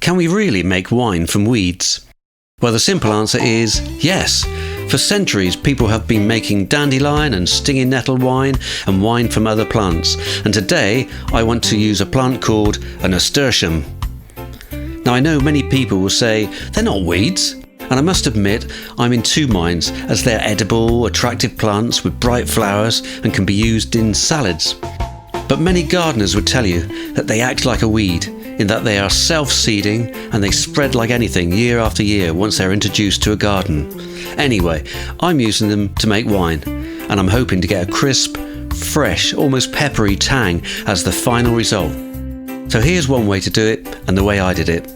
can we really make wine from weeds? Well, the simple answer is yes. For centuries, people have been making dandelion and stinging nettle wine and wine from other plants. And today, I want to use a plant called a nasturtium. Now, I know many people will say they're not weeds. And I must admit, I'm in two minds, as they're edible, attractive plants with bright flowers and can be used in salads. But many gardeners would tell you that they act like a weed, in that they are self-seeding and they spread like anything year after year once they're introduced to a garden. Anyway, I'm using them to make wine, and I'm hoping to get a crisp, fresh, almost peppery tang as the final result. So here's one way to do it, and the way I did it.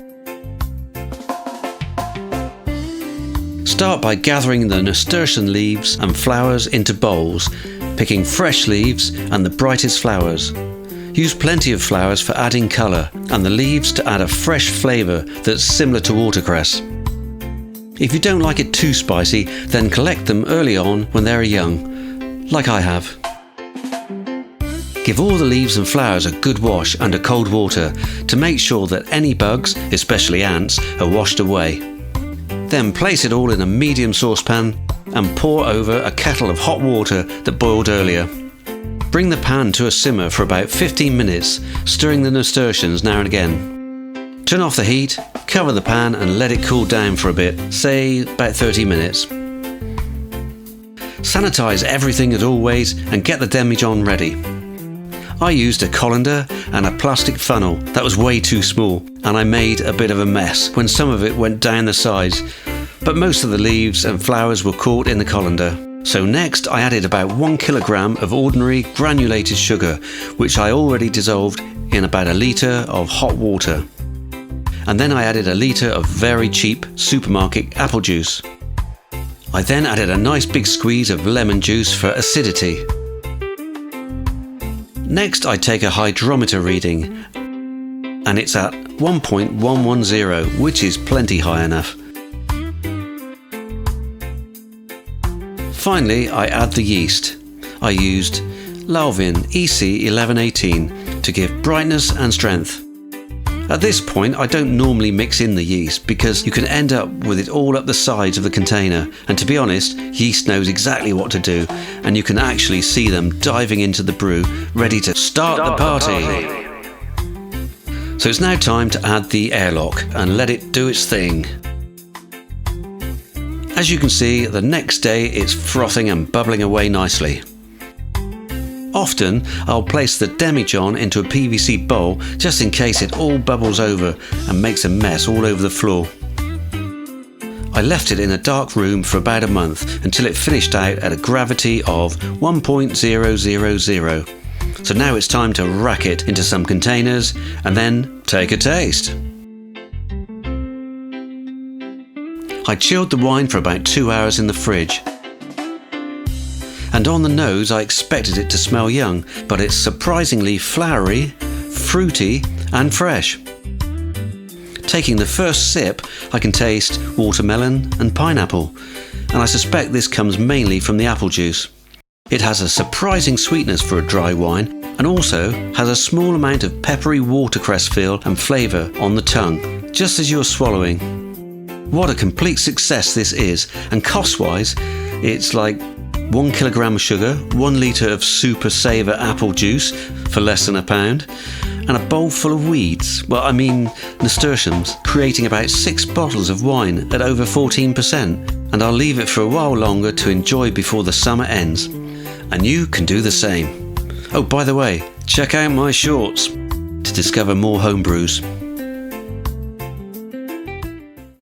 Start by gathering the nasturtium leaves and flowers into bowls, picking fresh leaves and the brightest flowers. Use plenty of flowers for adding colour, and the leaves to add a fresh flavour that's similar to watercress. If you don't like it too spicy, then collect them early on when they're young, like I have. Give all the leaves and flowers a good wash under cold water to make sure that any bugs, especially ants, are washed away. Then place it all in a medium saucepan and pour over a kettle of hot water that boiled earlier. Bring the pan to a simmer for about 15 minutes, stirring the nasturtiums now and again. Turn off the heat, cover the pan and let it cool down for a bit, say about 30 minutes. Sanitize everything as always and get the demijohn ready. I used a colander and a plastic funnel that was way too small, and I made a bit of a mess when some of it went down the sides, but most of the leaves and flowers were caught in the colander. So next I added about 1 kilogram of ordinary granulated sugar, which I already dissolved in about a litre of hot water. And then I added a litre of very cheap supermarket apple juice. I then added a nice big squeeze of lemon juice for acidity. Next I take a hydrometer reading, and it's at 1.110, which is plenty high enough. Finally, I add the yeast. I used Lalvin EC 1118 to give brightness and strength. At this point, I don't normally mix in the yeast because you can end up with it all up the sides of the container, and to be honest, yeast knows exactly what to do, and you can actually see them diving into the brew, ready to start the party. So it's now time to add the airlock and let it do its thing. As you can see, the next day it's frothing and bubbling away nicely. Often, I'll place the demijohn into a PVC bowl just in case it all bubbles over and makes a mess all over the floor. I left it in a dark room for about a month until it finished out at a gravity of 1.000. So now it's time to rack it into some containers and then take a taste. I chilled the wine for about 2 hours in the fridge. And on the nose I expected it to smell young, but it's surprisingly flowery, fruity and fresh. Taking the first sip, I can taste watermelon and pineapple, and I suspect this comes mainly from the apple juice. It has a surprising sweetness for a dry wine, and also has a small amount of peppery watercress feel and flavour on the tongue, just as you're swallowing. What a complete success this is, and cost-wise, it's like 1 kilogram of sugar, 1 litre of super savour apple juice for less than £1, and a bowl full of weeds, nasturtiums, creating about 6 bottles of wine at over 14%, and I'll leave it for a while longer to enjoy before the summer ends. And you can do the same. Oh, by the way, check out my shorts to discover more home brews.